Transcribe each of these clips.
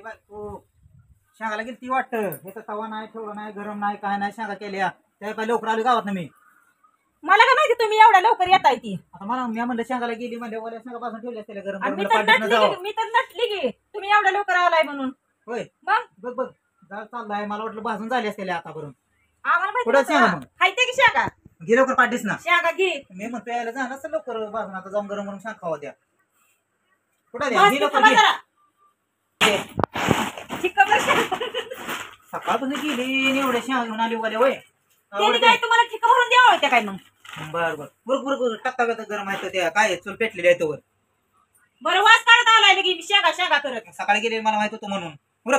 माझी बायको शेंगाला गेली ती वाटतं. हे तर तवा नाही ठेवलं नाही गरम नाही काय नाही शेंगा केल्या त्या काय लवकर आलो गावात मी. मला काय माहिती तुम्ही एवढ्या लवकर येताय ती. आता मला मी म्हणलं शेंगाला गेली म्हणले ओल्या शेंगा पासून ठेवल्या त्याला गरम आणि गरम मी तर नटली की तुम्ही एवढ्या लवकर आलाय म्हणून. होय मग बघ बघ जाळ चाललाय मला वाटलं भाजून झाली असते आतापर्यंत. आम्हाला पुढं माहिती शेंगा मग खायते की शेंगा. घे लवकर पाठीस ना. शेंगा घे. मी म्हणतो यायला जाणार असं लवकर भाजून आता जाऊन गरम गरम शेंगा खावा द्या. कुठं द्या बस घे की लवकर थांबा घे. जरा. चिक्का बरं शेंगा. सकाळपासून गेली एवढ्या शेंगा घेऊन आली वाले होय. त्यांनी काय तुम्हाला ठिका भरून द्यावं होत्या काय मग. बर बर बरोबर बरोबर टक्का गरम आहे त्या काय चूल पेटलेली आहे तोवर. बरं वास काढत आलाय लगी मी शेंगा शेंगा करत. सकाळी गेले मला माहित होतं म्हणून बरं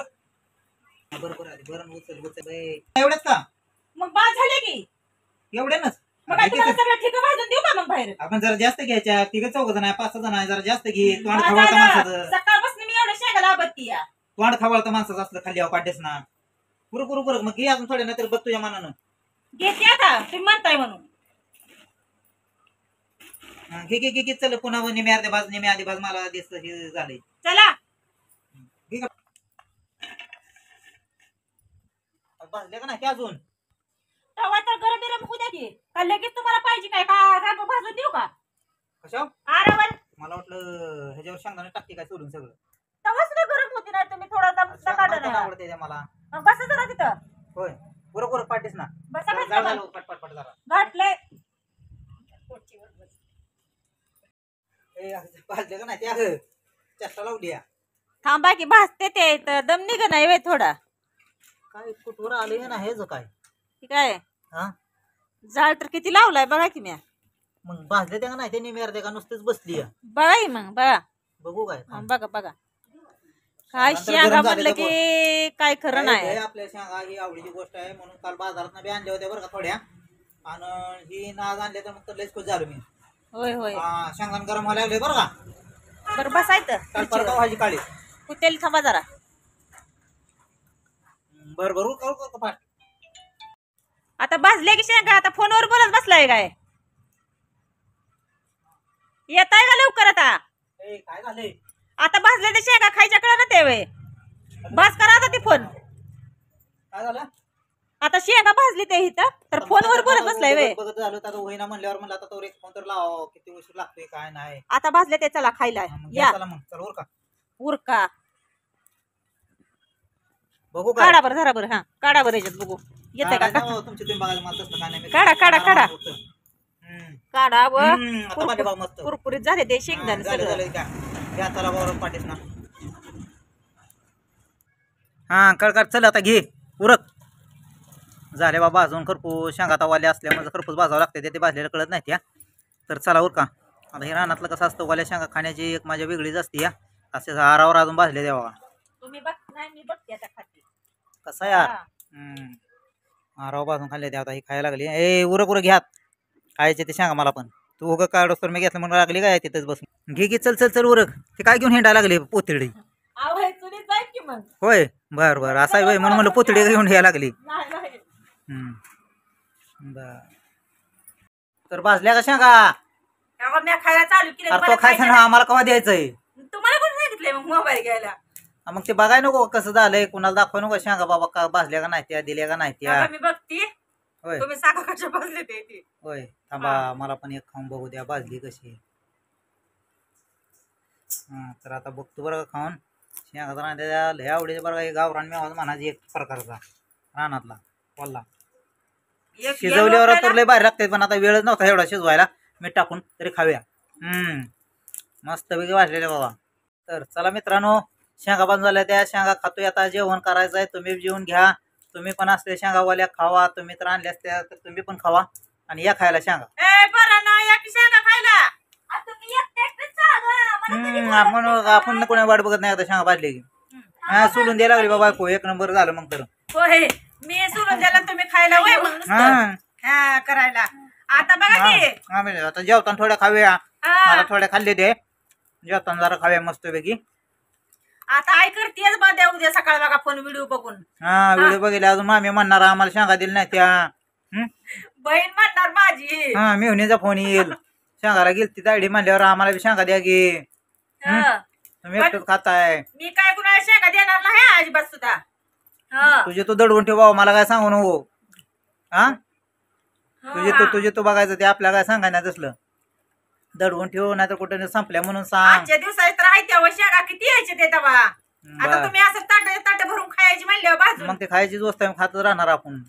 बरोबर आली बरं उचल उचल एवढ्याच का मग बाद झाले की. एवढ्यानच मग काय तुम्हाला सगळं ठिका भाजून देऊ का मग बाहेर. आपण जरा जास्त घ्यायच्या तिघ चौघ जण आहे 5-6 जण आहे जरा जास्त घे. तोंड माझा खवळतं ना, माणसाचं सकाळपासून मी एवढ्या शेंगा लाभती या. तोंड खवळतं माणसाचं असलं खाली पाड्यास ना. पुरं पुरं पुरं मग घे अजून थोड्या नाही तर बघ तुझ्या मनानं घेते आता तुम्ही म्हणताय म्हणून. घे घे घे घे चल पुन्हा निमे अर्ध्या बाज निमे आधी बाज मला दिसत हे झालंय. चला भाजले का नाही अजून तवा तर गरम गरम होऊ द्या की. का लगेच तुम्हाला पाहिजे काय का राब भाजून देऊ का. कशा आरावर मला वाटलं ह्याच्यावर शेंगदाणे टाकते काय सोडून सगळं. तवा सुद्धा गरम होती ना तुम्ही थोडा काढा नाही. आवडते त्या मला. मग बसा जरा तिथं. होय बरोबर पाठीस ना. बसा जरा बसा झालं पट पट पट जरा घाटलंय. ए भाजले का नाही त्या ग चेष्टा लावली या. थांबा की भाजते ते तर दम निघ नाही वे थोडा. काय कुठवर आले ना हेच काय ठीक आहे. हा जाळ तर किती लावलाय बघा की म्या. मग भाजले त्या का नाही ते निमे अर्ध्या का नुसतीच बसली या. बघा की मग बघा. बघू काय बघा बघा काय शेंगा म्हणलं की काय खरं नाही. आपल्या शेंगा ही आवडीची गोष्ट आहे म्हणून काल बाजारात बी आणल्या होत्या बरं का थोड्या. आणि ही नाज आणल्या तर मग तर लयच खुश झालो मी. होय होय शेंगान गरम व्हायला लागले बरं का. बरं बसायचं. काल परत भाजी काढली कुतेल थांबा जरा. बर बर करू पाठ. आता भाजले की शेंगा आता फोनवर बोलत बसलाय काय. येताय का लवकर आता. काय झालंय आता भाजले ते शेंगा खायच्या कळ ना ते वे बस करा आता ती फोन. काय झालं आता शेंगा भाजली ते इथं तर फोनवर बोलत बसलाय वे. बघत झालं आता वहिना म्हणल्यावर म्हणलं आता तो एक फोन तर लाव किती उशीर लागतोय काय नाही. आता भाजले ते चला खायला या. चला मग चल उरका उरका बघू काय काढा बरं जरा बरं. हा काढा बरं याच्यात बघू येते का. तुमची तुम्ही बघायला मला तसलं काय नाही. काढा काढा काढा काढा व आता माझे भाऊ मस्त कुरकुरीत झाले ते शेंगदाणे झालं सगळं. झालं का घ्या चला बरोबर पाठीस ना. हा कळकळ चल आता घे उरक झाले बाबा अजून खरपूस शेंगा आता वाले असल्यामुळे खरपूस भाजावं लागते ते भाजलेलं कळत नाही त्या. तर चला उरका आता हे रानातलं कसं असतं वाल्या शेंगा खाण्याची एक माझ्या वेगळीच असते या. असे आरावर अजून भाजले द्यावा तुम्ही बघ नाही मी बघते आता खाते कसं यार. आराव भाजून खाल्ले द्या आता ही खायला लागली. ए उरक उरक घ्या खायचे ते शेंगा मला पण. तू उगं काढोस तर मी घेतलं म्हणून लागली काय तिथंच बसून. घे घे चल चल चल उरक ते काय घेऊन हिंडायला लागली पोतडी. होय बर बर असा होय म्हणून म्हणलं पोतडी घेऊन घ्यायला लागली. बर तर भाजल्या का शेंगा. खायला चालू केलं. अरे तो खायचं ना आम्हाला केव्हा द्यायचंय. तुम्हाला कोण सांगितलंय मग मोबाईल घ्यायला. मग ते बघाय नको कसं झालंय कुणाला दाखवाय नको शेंगा बाबा का भाजल्या का नाही त्या दिल्या का नाही त्या. मी बघते होय तुम्ही सांगा कशा भाजले ते. होय थांबा मला पण एक खाऊन बघू द्या भाजली कशी. हा तर आता बघतो बरं का खाऊन शेंगा तर नाही लय आवडीचे बरं का. गावरान मेवा म्हणायची एक प्रकारचा रानातला वल्ला. शिजवल्यावर तर लय बाहेर लागते पण आता वेळच नव्हता एवढा शिजवायला. मीठ टाकून तरी खाऊया. मस्त वेगळे वाजलेले बाबा. तर चला मित्रांनो शेंगा बांधून झाल्या त्या शेंगा खातोय आता. जेवण करायचं आहे तुम्ही जेवून घ्या. तुम्ही पण असले शेंगावाल्या खावा. तुम्ही तर आणल्या असत्या तर तुम्ही पण खावा आणि या खायला शेंगा. आपण कोणी वाट बघत नाही आता शेंगा भाजले की. सोडून द्यायला लागली बाबा को एक नंबर झालं मग तर. मी सोडून द्यायला तुम्ही खायला करायला. आता बघा की आता जेवताना थोड्या खाऊया. मला थोड्या खाल्ले ते जेवताना जरा खाऊया मस्त पैकी. आता आई करतेच बा द्या उद्या सकाळ बघा फोन व्हिडिओ बघून. हा व्हिडिओ बघितला अजून मामी म्हणणार आम्हाला शेंगा दिली नाही त्या. बहीण म्हणणार माझी. हा मेहुणीचा फोन येईल शेंगाला गेलती तायडी म्हणल्यावर आम्हाला बी शेंगा द्या की. तुम्ही एकटंच खाताय. मी काय कुणाला शेंगा देणार नाही अजिबात सुद्धा. हा. तुझे तू दडवून ठेव बाबा, मला काय सांगू नको. हा हा. तुझे तू बघायचं, ते आपल्या काय सांगाय नाही तसलं. दडवून ठेव, नाहीतर कुठे संपल्या म्हणून सांग. आजच्या दिवसात तर आहे तेव्हा शेंगा किती यायचे ते तेव्हा. आता बरं. तुम्ही असं ताट भरून खायची म्हणल्यावर भाजून. मग ते खायचीच वस्तू आहे, खातच राहणार आपण.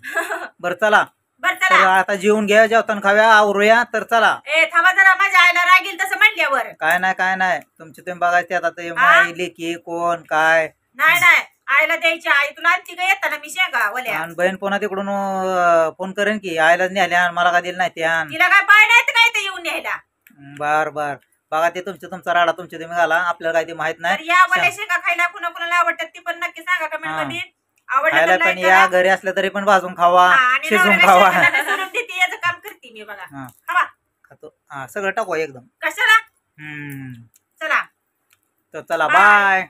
बरं चला, बरं तर चला. आता जेवून घ्या, जेवताना खाव्या, आवरूया. तर चला. ए थांबा जरा, माझ्या आईला रागील तसं म्हणल्यावर. काय नाही तुमचे तुम्ही बघायचे. आता ते हा? माई लेकी कोण काय. नाही आईला द्यायची. आई तुला आणती का येताना मी शेंगा वल्या. आणि बहीण पुन्हा तिकडून फोन करेन की आईला न्याल्या, मला काय दिलं नाही त्यान. तिला काय पाय नाही तर काय ते येऊन न्यायला. बर बघा, ते तुमचा राडा तुमचे तुम्ही घाला, आपल्याला काय ते माहित तर नाही. या वल्या शेंगा खायला कुणाला आवडतात ती पण नक्की सांगा कमेंट मध्ये. आवडलं खायला तर पण like या, करा. घरी असल्या तरी पण भाजून खावा, हा, आणि शिजून नवऱ्याला खावा. शेंगदाणे सोलून देते, याचं काम करते मी बघा. हा. खावा. खातो. हा, सगळं टाकू एकदम. कशाला. हम्म. चला तर चला, Bye. बाय.